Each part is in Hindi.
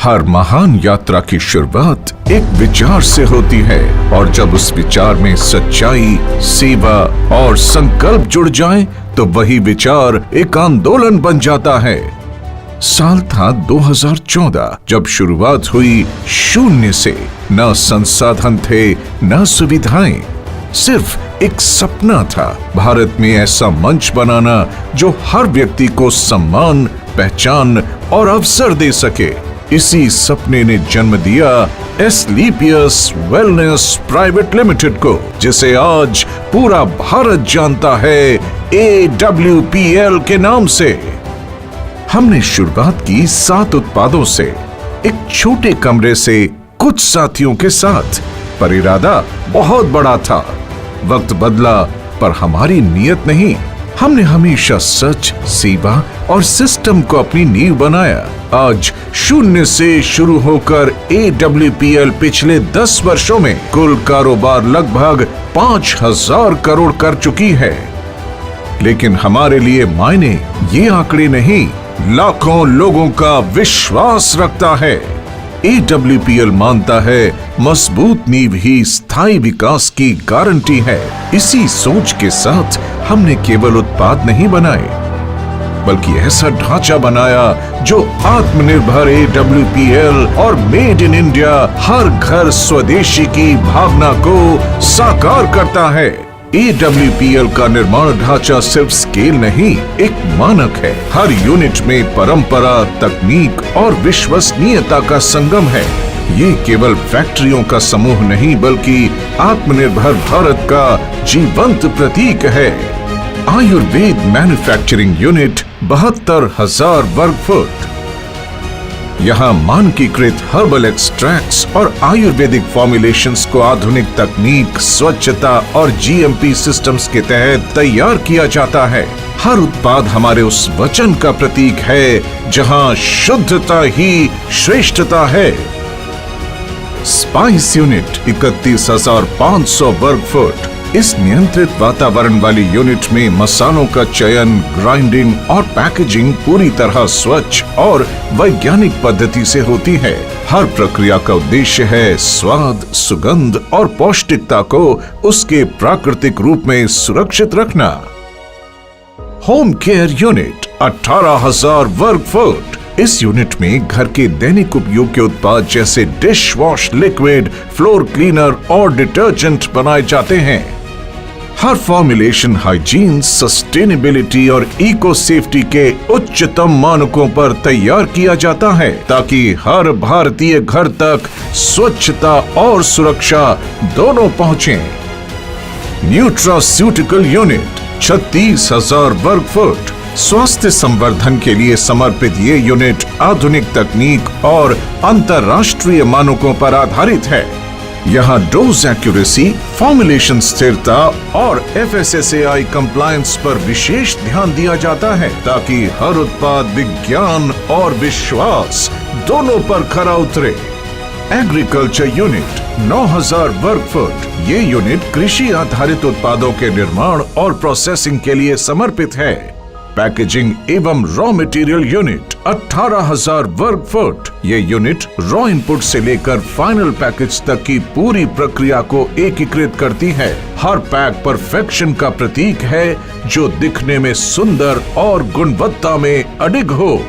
हर महान यात्रा की शुरुआत एक विचार से होती है और जब उस विचार में सच्चाई, सेवा और संकल्प जुड़ जाएं, तो वही विचार एक आंदोलन बन जाता है। साल था 2014 जब शुरुआत हुई शून्य से। न संसाधन थे, न सुविधाएं, सिर्फ एक सपना था, भारत में ऐसा मंच बनाना जो हर व्यक्ति को सम्मान, पहचान और अवसर दे सके। इसी सपने ने जन्म दिया एस्क्लेपियस वेलनेस प्राइवेट लिमिटेड को, जिसे आज पूरा भारत जानता है AWPL के नाम से। हमने शुरुआत की 7 उत्पादों से, एक छोटे कमरे से, कुछ साथियों के साथ, पर इरादा बहुत बड़ा था। वक्त बदला पर हमारी नियत नहीं। हमने हमेशा सच, सेवा और सिस्टम को अपनी नींव बनाया। आज शून्य से शुरू होकर AWPL पिछले 10 वर्षों में कुल कारोबार लगभग 5000 करोड़ कर चुकी है। लेकिन हमारे लिए मायने ये आंकड़े नहीं, लाखों लोगों का विश्वास रखता है। AWPL मानता है मजबूत नींव ही स्थायी विकास की गारंटी है। इसी सोच के साथ हमने केवल उत्पाद नहीं बनाए, बल्कि ऐसा ढांचा बनाया जो आत्मनिर्भर AWPL और मेड इन इंडिया, हर घर स्वदेशी की भावना को साकार करता है। AWPL का निर्माण ढांचा सिर्फ स्केल नहीं, एक मानक है। हर यूनिट में परंपरा, तकनीक और विश्वसनीयता का संगम है। ये केवल फैक्ट्रियों का समूह नहीं, बल्कि आत्मनिर्भर भारत का जीवंत प्रतीक है। आयुर्वेद मैन्युफैक्चरिंग यूनिट 72,000 वर्ग फुट। यहाँ मानकीकृत हर्बल एक्सट्रैक्ट्स और आयुर्वेदिक फॉर्मुलेशंस को आधुनिक तकनीक, स्वच्छता और GMP सिस्टम्स के तहत तैयार किया जाता है। हर उत्पाद हमारे उस वचन का प्रतीक है जहाँ शुद्धता ही श्रेष्ठता है। स्पाइस यूनिट 31,500 वर्ग फुट। इस नियंत्रित वातावरण वाली यूनिट में मसालों का चयन, ग्राइंडिंग और पैकेजिंग पूरी तरह स्वच्छ और वैज्ञानिक पद्धति से होती है। हर प्रक्रिया का उद्देश्य है स्वाद, सुगंध और पौष्टिकता को उसके प्राकृतिक रूप में सुरक्षित रखना। होम केयर यूनिट 18,000 वर्ग फुट। इस यूनिट में घर के दैनिक उपयोग के उत्पाद जैसे dish wash liquid, floor cleaner और डिटर्जेंट बनाए जाते हैं। हर फॉर्मुलेशन हाइजीन, सस्टेनेबिलिटी और इको सेफ्टी के उच्चतम मानकों पर तैयार किया जाता है, ताकि हर भारतीय घर तक स्वच्छता और सुरक्षा दोनों पहुंचे। न्यूट्रास्यूटिकल यूनिट 36,000 वर्ग फुट। स्वास्थ्य संवर्धन के लिए समर्पित ये यूनिट आधुनिक तकनीक और अंतर्राष्ट्रीय मानकों पर आधारित है। यहाँ डोज एक्यूरेसी, फॉर्मुलेशन स्थिरता और FSSAI कंप्लायंस पर विशेष ध्यान दिया जाता है, ताकि हर उत्पाद विज्ञान और विश्वास दोनों पर खरा उतरे। एग्रीकल्चर यूनिट 9,000 वर्ग फुट। ये यूनिट कृषि आधारित उत्पादों के निर्माण और प्रोसेसिंग के लिए समर्पित है। पैकेजिंग एवं रॉ मटेरियल यूनिट 18,000 वर्ग फुट। ये यूनिट रॉ इनपुट से लेकर फाइनल पैकेज तक की पूरी प्रक्रिया को एकीकृत करती है। हर पैक परफेक्शन का प्रतीक है, जो दिखने में सुंदर और गुणवत्ता में अडिग हो।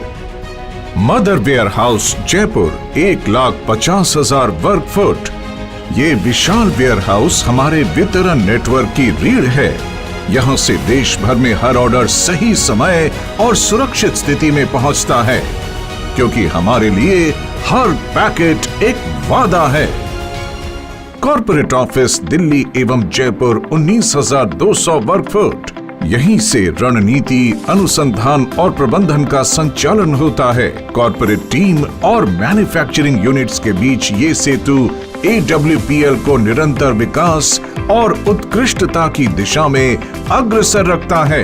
मदर वेयर हाउस जयपुर 1,50,000 वर्ग फुट। ये विशाल वेयर हाउस हमारे वितरण नेटवर्क की रीढ़ है। यहाँ से देश भर में हर ऑर्डर सही समय और सुरक्षित स्थिति में पहुँचता है, क्योंकि हमारे लिए हर पैकेट एक वादा है। कॉर्पोरेट ऑफिस दिल्ली एवं जयपुर 19,200 वर्ग फुट। यहीं से रणनीति, अनुसंधान और प्रबंधन का संचालन होता है। कॉर्पोरेट टीम और मैन्युफैक्चरिंग यूनिट्स के बीच ये सेतु AWPL को निरंतर विकास और उत्कृष्टता की दिशा में अग्रसर रखता है।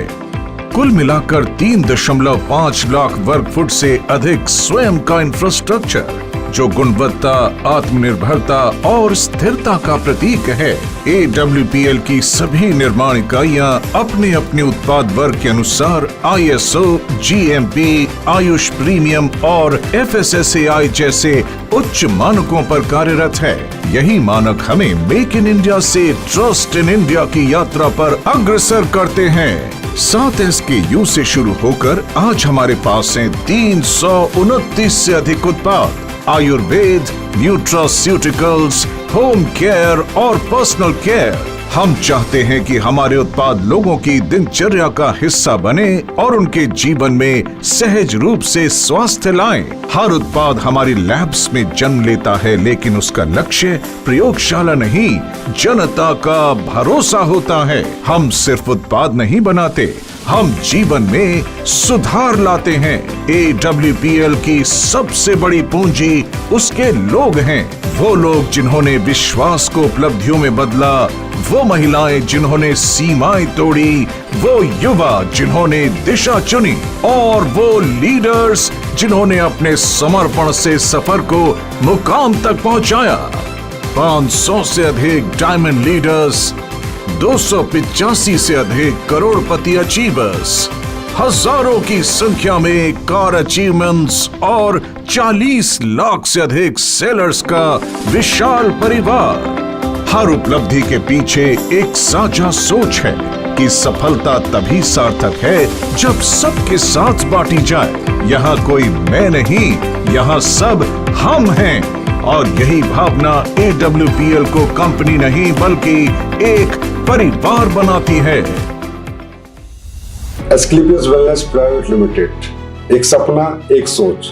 कुल मिलाकर 3.5 लाख वर्ग फुट से अधिक स्वयं का इंफ्रास्ट्रक्चर, जो गुणवत्ता, आत्मनिर्भरता और स्थिरता का प्रतीक है। AWPL की सभी निर्माण इकाइयां अपने अपने उत्पाद वर्ग के अनुसार ISO, GMP, आयुष प्रीमियम और FSSAI जैसे उच्च मानकों पर कार्यरत है। यही मानक हमें मेक इन इंडिया से ट्रस्ट इन इंडिया की यात्रा पर अग्रसर करते हैं। 7 SKU से शुरू होकर आज हमारे पास हैं 329 से अधिक उत्पाद। आयुर्वेद, न्यूट्रास्यूटिकल्स, होम केयर और पर्सनल केयर। हम चाहते हैं कि हमारे उत्पाद लोगों की दिनचर्या का हिस्सा बने और उनके जीवन में सहज रूप से स्वास्थ्य लाएं। हर उत्पाद हमारी लैब्स में जन्म लेता है, लेकिन उसका लक्ष्य प्रयोगशाला नहीं, जनता का भरोसा होता है। हम सिर्फ उत्पाद नहीं बनाते, हम जीवन में सुधार लाते हैं। AWPL की सबसे बड़ी पूंजी उसके लोग हैं। वो लोग जिन्होंने विश्वास को उपलब्धियों में बदला, वो महिलाएं जिन्होंने सीमाएं तोड़ी, वो युवा जिन्होंने दिशा चुनी और वो लीडर्स जिन्होंने अपने समर्पण से सफर को मुकाम तक पहुंचाया। 500 से अधिक डायमंड लीडर्स, 285 से अधिक करोड़पति अचीवर्स, हजारों की संख्या में कार अचीवमेंट्स और 40 लाख से अधिक सेलर्स का विशाल परिवार। हर उपलब्धि के पीछे एक साझा सोच है कि सफलता तभी सार्थक है जब सबके साथ बांटी जाए। यहाँ कोई मैं नहीं, यहाँ सब हम हैं। और यही भावना AWPL को कंपनी नहीं बल्कि एक परिवार बनाती है। एस्क्लेपियस वेलनेस प्राइवेट लिमिटेड, एक सपना, एक सोच,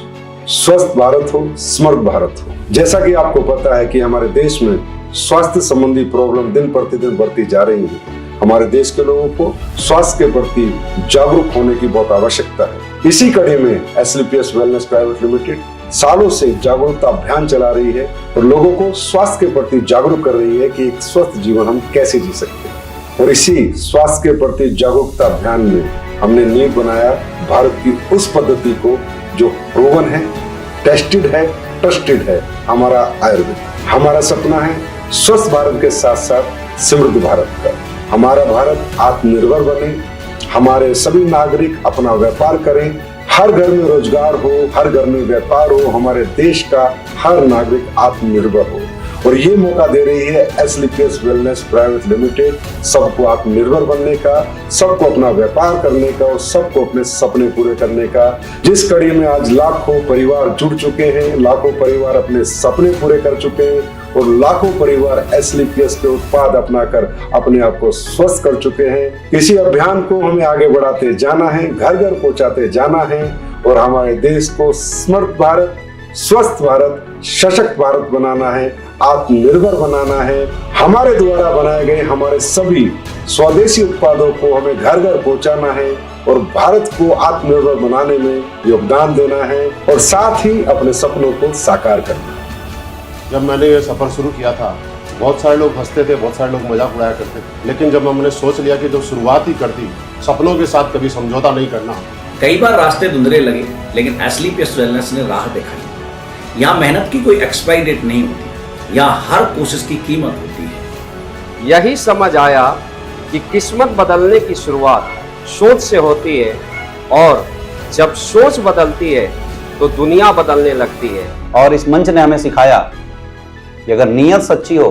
स्वस्थ भारत हो, समृद्ध भारत हो। जैसा कि आपको पता है कि हमारे देश में स्वास्थ्य संबंधी प्रॉब्लम दिन प्रतिदिन बढ़ती जा रही है। हमारे देश के लोगों को स्वास्थ्य के प्रति जागरूक होने की बहुत आवश्यकता है। इसी कड़ी में एस्क्लेपियस वेलनेस प्राइवेट लिमिटेड सालों से जागरूकता अभियान चला रही है और लोगों को स्वास्थ्य के प्रति जागरूक कर रही है कि एक स्वस्थ जीवन हम कैसे जी सकते हैं। और इसी स्वास्थ्य के प्रति जागरूकता अभियान में हमने नींव बनाया भारत की उस पद्धति को जो प्रूवन है, टेस्टेड है, ट्रस्टेड है, हमारा आयुर्वेद। हमारा सपना है स्वस्थ भारत के साथ साथ समृद्ध भारत का। हमारा भारत आत्मनिर्भर बने, हमारे सभी नागरिक अपना व्यापार करें, हर घर में रोजगार हो, हर घर में व्यापार हो, हमारे देश का हर नागरिक आत्मनिर्भर हो। और ये मौका दे रही है एस्क्लेपियस वेलनेस प्राइवेट लिमिटेड सबको आत्मनिर्भर बनने का, सबको अपना व्यापार करने का और सबको अपने सपने पूरे करने का। जिस कड़ी में आज लाखों परिवार जुड़ चुके हैं, लाखों परिवार अपने सपने पूरे कर चुके हैं और लाखों परिवार एस्क्लेपियस के उत्पाद अपनाकर अपने आप को स्वस्थ कर चुके हैं। इसी अभियान को हमें आगे बढ़ाते जाना है, घर घर पहुंचाते जाना है और हमारे देश को समृद्ध भारत, स्वस्थ भारत, सशक्त भारत बनाना है, आत्मनिर्भर बनाना है। हमारे द्वारा बनाए गए हमारे सभी स्वदेशी उत्पादों को हमें घर घर पहुंचाना है और भारत को आत्मनिर्भर बनाने में योगदान देना है और साथ ही अपने सपनों को साकार करना है। जब मैंने ये सफ़र शुरू किया था, बहुत सारे लोग हंसते थे, बहुत सारे लोग मजाक उड़ाया करते थे, लेकिन जब हमने सोच लिया कि जो शुरुआत ही कर दी, सपनों के साथ कभी समझौता नहीं करना। कई बार रास्ते धुंधले लगे, लेकिन एस्क्लेपियस वेलनेस ने राह दिखाई। यहाँ मेहनत की कोई एक्सपायरी डेट नहीं होती, यहाँ हर कोशिश की कीमत होती है। यही समझ आया कि किस्मत बदलने की शुरुआत सोच से होती है और जब सोच बदलती है तो दुनिया बदलने लगती है। और इस मंच ने हमें सिखाया कि अगर नीयत सच्ची हो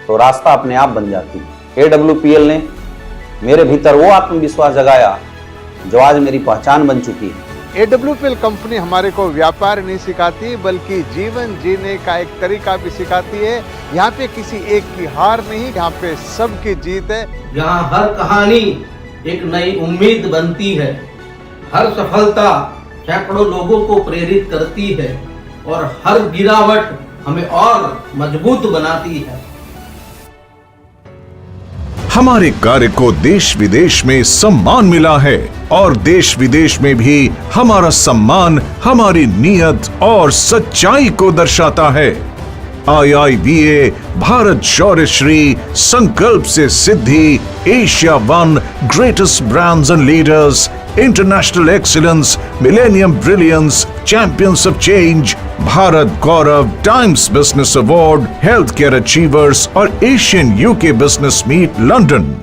तो रास्ता अपने आप बन जाती है। AWPL ने मेरे भीतर वो आत्मविश्वास जगाया जो आज मेरी पहचान बन चुकी है। AWPL कंपनी हमारे को व्यापार नहीं सिखाती बल्कि जीवन जीने का एक तरीका भी सिखाती है। यहाँ पे किसी एक की हार नहीं, यहाँ पे सबकी जीत है। यहाँ हर कहानी एक नई उम्मीद बनती है, हर सफलता सैकड़ों लोगों को प्रेरित करती है और हर गिरावट हमें और मजबूत बनाती है। हमारे कार्य को देश विदेश में सम्मान मिला है और देश विदेश में भी हमारा सम्मान हमारी नीयत और सच्चाई को दर्शाता है। IIBA भारत शौर्य श्री संकल्प से सिद्धि Asia 1 greatest brands and leaders international excellence, millennium brilliance, champions of change, Bharat Gaurav, Times business award, health care achievers और Asian UK business meet London.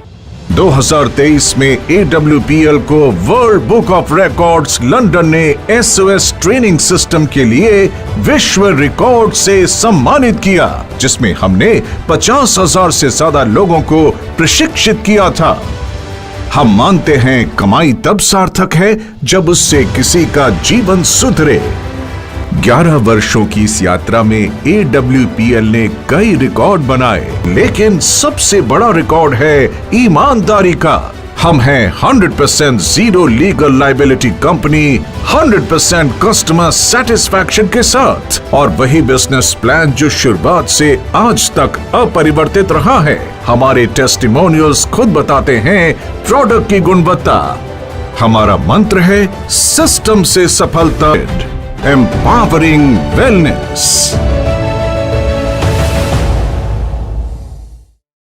2023 में AWPL को world book of records London ने SOS ट्रेनिंग सिस्टम के लिए विश्व रिकॉर्ड से सम्मानित किया, जिसमें हमने 50,000 से ज्यादा लोगों को प्रशिक्षित किया था। हम मानते हैं कमाई तब सार्थक है जब उससे किसी का जीवन सुधरे। 11 वर्षों की इस यात्रा में AWPL ने कई रिकॉर्ड बनाए, लेकिन सबसे बड़ा रिकॉर्ड है ईमानदारी का। हम हैं 100% zero legal liability company, 100% customer satisfaction के साथ, और वही बिजनेस प्लान जो शुरुआत से आज तक अपरिवर्तित रहा है। हमारे टेस्टिमोनियल्स खुद बताते हैं प्रोडक्ट की गुणवत्ता। हमारा मंत्र है सिस्टम से सफलता, empowering wellness।